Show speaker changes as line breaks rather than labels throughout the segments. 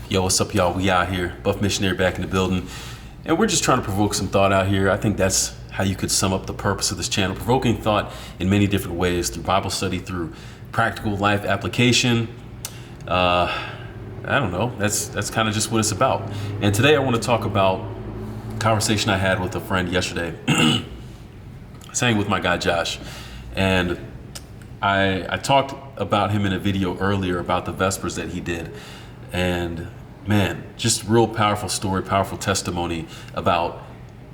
Yo, what's up, y'all? We out here, Buff Missionary back in the building, and we're just trying to provoke some thought out here. I think that's how you could sum up the purpose of this channel, provoking thought in many different ways, through Bible study, through practical life application. I don't know, that's kind of just what it's about. And today I want to talk about a conversation I had with a friend yesterday, saying with my guy Josh, and I talked about him in a video earlier about the Vespers that he did. And man, just real powerful story, powerful testimony about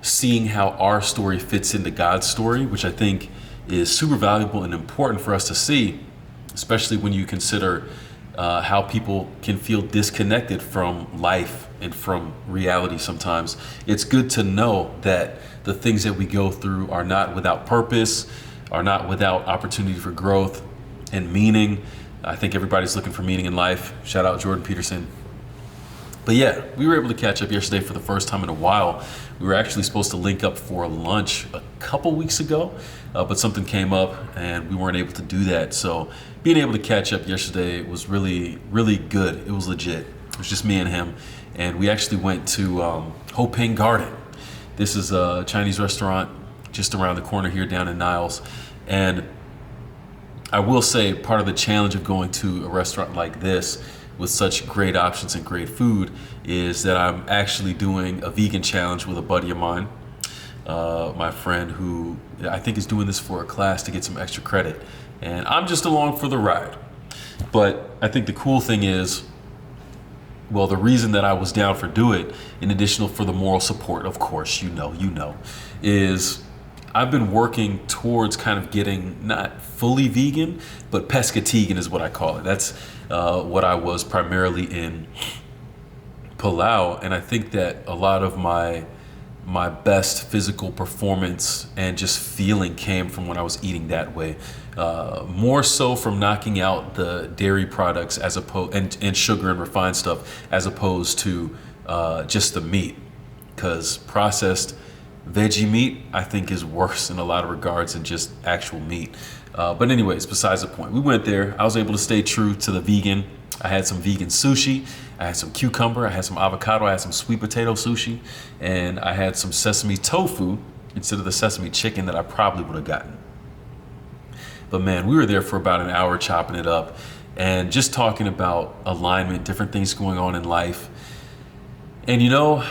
seeing how our story fits into God's story, which I think is super valuable and important for us to see, especially when you consider how people can feel disconnected from life and from reality sometimes. It's good to know that the things that we go through are not without purpose, are not without opportunity for growth and meaning. I think everybody's looking for meaning in life. Shout out Jordan Peterson. But yeah, we were able to catch up yesterday for the first time in a while. We were actually supposed to link up for lunch a couple weeks ago, but something came up and we weren't able to do that. So being able to catch up yesterday was really, really good. It was legit. It was just me and him. And we actually went to Ho Ping Garden. This is a Chinese restaurant just around the corner here down in Niles. And I will say part of the challenge of going to a restaurant like this with such great options and great food is that I'm actually doing a vegan challenge with a buddy of mine, my friend who I think is doing this for a class to get some extra credit. And I'm just along for the ride. But I think the cool thing is, well, the reason that I was down for do it, in addition for the moral support, of course, you know, is I've been working towards kind of getting not fully vegan, but pescatarian is what I call it. That's what I was primarily in Palau, and I think that a lot of my best physical performance and just feeling came from when I was eating that way. More so from knocking out the dairy products as opposed and sugar and refined stuff as opposed to just the meat, because processed veggie meat, I think, is worse in a lot of regards than just actual meat. But anyways, besides the point, we went there. I was able to stay true to the vegan. I had some vegan sushi. I had some cucumber. I had some avocado. I had some sweet potato sushi. And I had some sesame tofu instead of the sesame chicken that I probably would have gotten. But man, we were there for about an hour chopping it up and just talking about alignment, different things going on in life. And you know,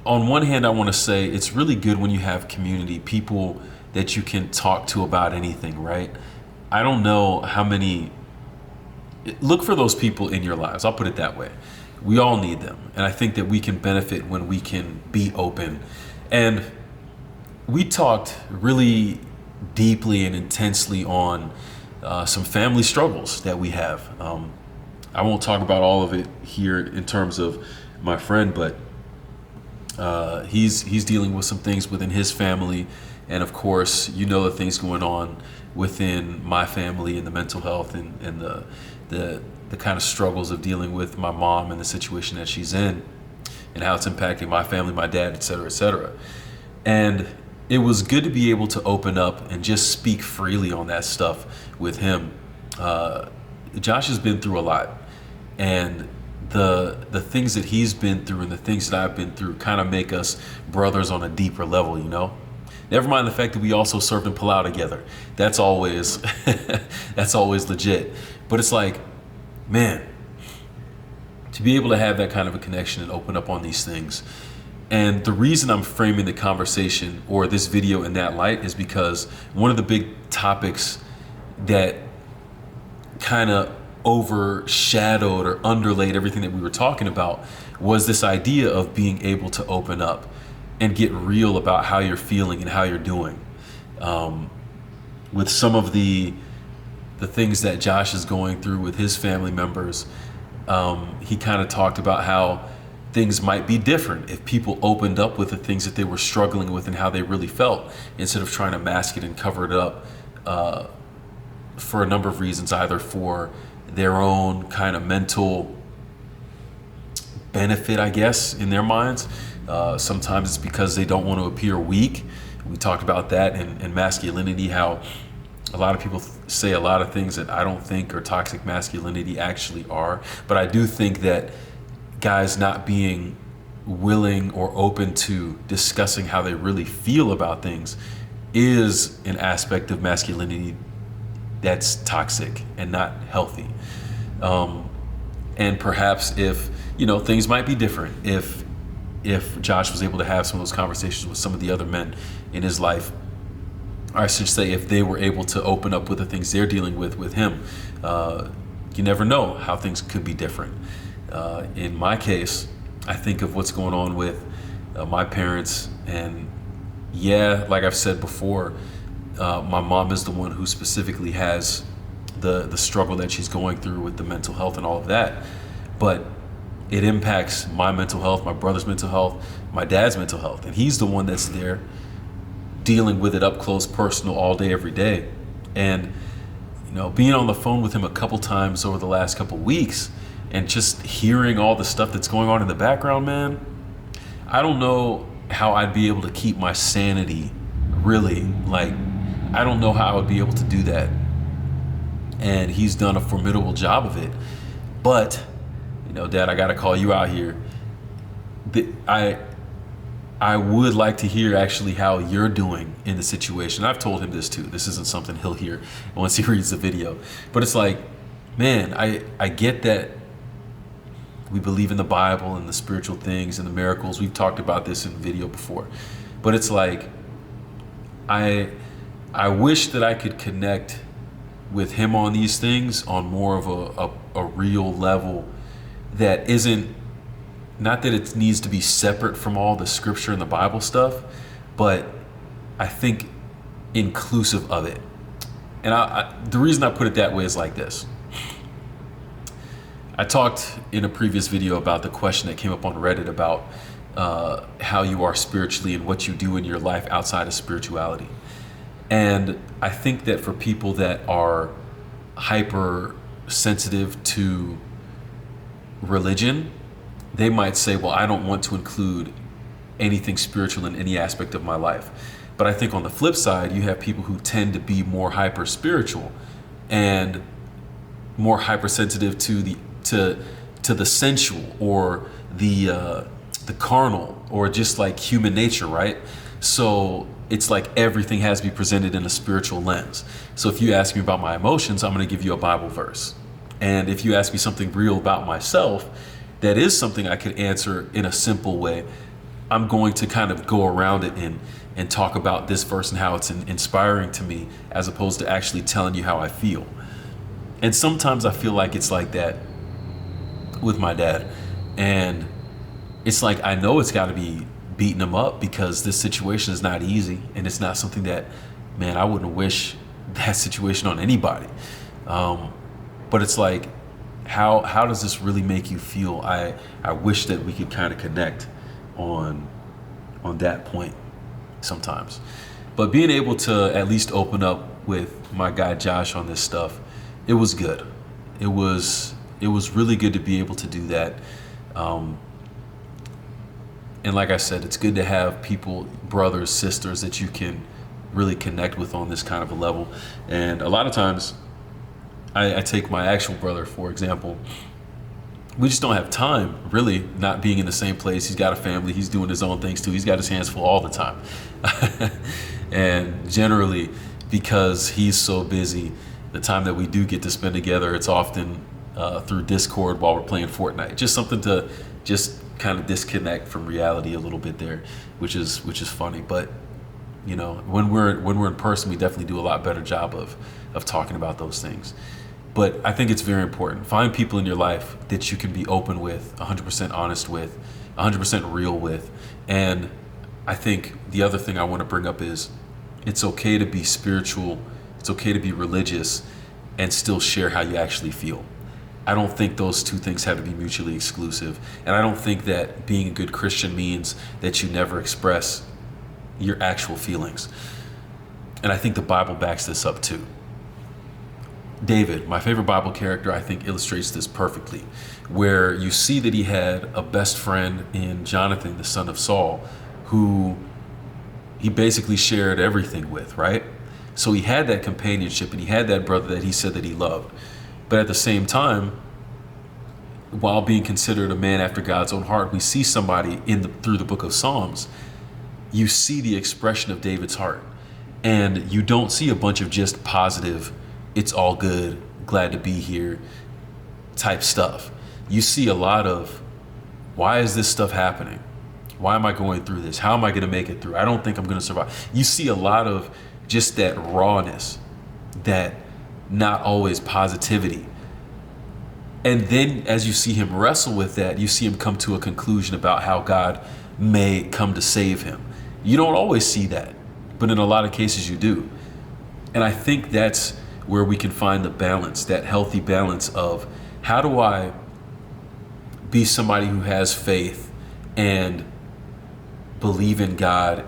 on one hand, I want to say it's really good when you have community, people that you can talk to about anything, right? I don't know how many, look for those people in your lives. I'll put it that way. We all need them. And I think that we can benefit when we can be open. And we talked really deeply and intensely on some family struggles that we have. I won't talk about all of it here in terms of my friend, but he's dealing with some things within his family, and of course, you know, the things going on within my family and the mental health and the kind of struggles of dealing with my mom and the situation that she's in, and how it's impacting my family, my dad, et cetera, et cetera. And it was good to be able to open up and just speak freely on that stuff with him. Josh has been through a lot, and the things that he's been through and the things that I've been through kind of make us brothers on a deeper level, you know? Never mind the fact that we also served in Palau together. That's always, that's always legit. But it's like, man, to be able to have that kind of a connection and open up on these things. And the reason I'm framing the conversation or this video in that light is because one of the big topics that kind of overshadowed or underlaid everything that we were talking about was this idea of being able to open up and get real about how you're feeling and how you're doing. With some of the things that Josh is going through with his family members, he kind of talked about how things might be different if people opened up with the things that they were struggling with and how they really felt, instead of trying to mask it and cover it up for a number of reasons, either for their own kind of mental benefit, I guess, in their minds. Sometimes it's because they don't want to appear weak. We talked about that in masculinity, how A lot of people say a lot of things that I don't think are toxic masculinity actually are. But I do think that guys not being willing or open to discussing how they really feel about things is an aspect of masculinity that's toxic and not healthy. And perhaps if, things might be different if Josh was able to have some of those conversations with some of the other men in his life, or I should say if they were able to open up with the things they're dealing with him. You never know how things could be different. In my case, I think of what's going on with my parents, and like I've said before, my mom is the one who specifically has the struggle that she's going through with the mental health and all of that. But it impacts my mental health, my brother's mental health, my dad's mental health. And he's the one that's there dealing with it up close, personal, all day, every day. And, being on the phone with him a couple times over the last couple weeks and just hearing all the stuff that's going on in the background, man, I don't know how I'd be able to keep my sanity, really. Like, I don't know how I would be able to do that. And he's done a formidable job of it. But, Dad, I got to call you out here. I would like to hear actually how you're doing in the situation. I've told him this too. This isn't something he'll hear once he reads the video. But it's like, man, I get that we believe in the Bible and the spiritual things and the miracles. We've talked about this in video before. But it's like, I wish that I could connect with him on these things on more of a real level that isn't, not that it needs to be separate from all the scripture and the Bible stuff, but I think inclusive of it. And the reason I put it that way is like this. I talked in a previous video about the question that came up on Reddit about how you are spiritually and what you do in your life outside of spirituality. And I think that for people that are hypersensitive to religion, they might say, well, I don't want to include anything spiritual in any aspect of my life. But I think on the flip side, you have people who tend to be more hyper spiritual and more hypersensitive to the sensual or the carnal or just like human nature, right? So it's like everything has to be presented in a spiritual lens. So if you ask me about my emotions, I'm going to give you a Bible verse. And if you ask me something real about myself, that is something I could answer in a simple way. I'm going to kind of go around it and talk about this verse and how it's inspiring to me, as opposed to actually telling you how I feel. And sometimes I feel like it's like that with my dad. And it's like, I know it's got to be beating him up because this situation is not easy. And it's not something that, man, I wouldn't wish that situation on anybody. But it's like, how does this really make you feel? I wish that we could kind of connect on that point sometimes. But being able to at least open up with my guy Josh on this stuff, it was good. It was really good to be able to do that. And like I said, it's good to have people, brothers, sisters that you can really connect with on this kind of a level. And a lot of times, I take my actual brother, for example. We just don't have time, really, not being in the same place. He's got a family. He's doing his own things, too. He's got his hands full all the time. And generally, because he's so busy, the time that we do get to spend together, it's often through Discord while we're playing Fortnite. Just something to just kind of disconnect from reality a little bit there, which is funny. But, when we're in person, we definitely do a lot better job of talking about those things. But I think it's very important. Find people in your life that you can be open with, 100% honest with, 100% real with. And I think the other thing I want to bring up is it's okay to be spiritual, it's okay to be religious, and still share how you actually feel. I don't think those two things have to be mutually exclusive. And I don't think that being a good Christian means that you never express your actual feelings. And I think the Bible backs this up too. David, my favorite Bible character, I think illustrates this perfectly, where you see that he had a best friend in Jonathan, the son of Saul, who he basically shared everything with, right? So he had that companionship and he had that brother that he said that he loved. But at the same time, while being considered a man after God's own heart, we see somebody through the book of Psalms, you see the expression of David's heart. And you don't see a bunch of just positive, it's all good, glad to be here type stuff. You see a lot of, why is this stuff happening? Why am I going through this? How am I going to make it through? I don't think I'm going to survive. You see a lot of just that rawness, that not always positivity. And then as you see him wrestle with that, you see him come to a conclusion about how God may come to save him. You don't always see that, but in a lot of cases you do. And I think that's where we can find the balance, that healthy balance of, how do I be somebody who has faith and believe in God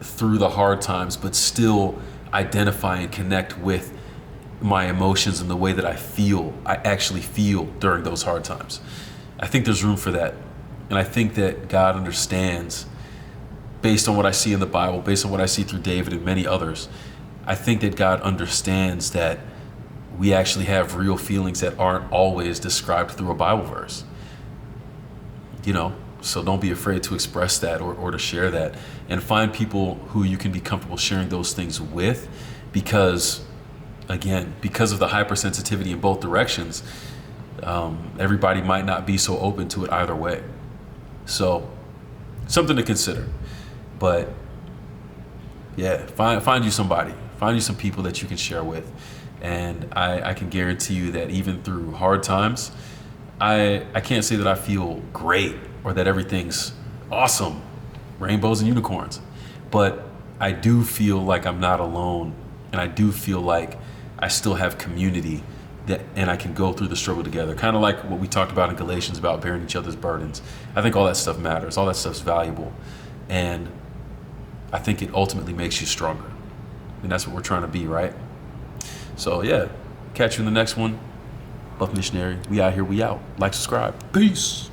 through the hard times, but still identify and connect with my emotions and the way that I actually feel during those hard times. I think there's room for that. And I think that God understands, based on what I see in the Bible, based on what I see through David and many others, I think that God understands that we actually have real feelings that aren't always described through a Bible verse. So don't be afraid to express that or to share that, and find people who you can be comfortable sharing those things with, because again, because of the hypersensitivity in both directions, everybody might not be so open to it either way. So something to consider. But yeah, find you somebody, find you some people that you can share with. And I can guarantee you that even through hard times, I can't say that I feel great or that everything's awesome, rainbows and unicorns, but I do feel like I'm not alone, and I do feel like I still have community and I can go through the struggle together. Kind of like what we talked about in Galatians about bearing each other's burdens. I think all that stuff matters. All that stuff's valuable. And I think it ultimately makes you stronger. And that's what we're trying to be, right? So yeah, catch you in the next one. Buff Missionary. We out here, we out. Like, subscribe. Peace.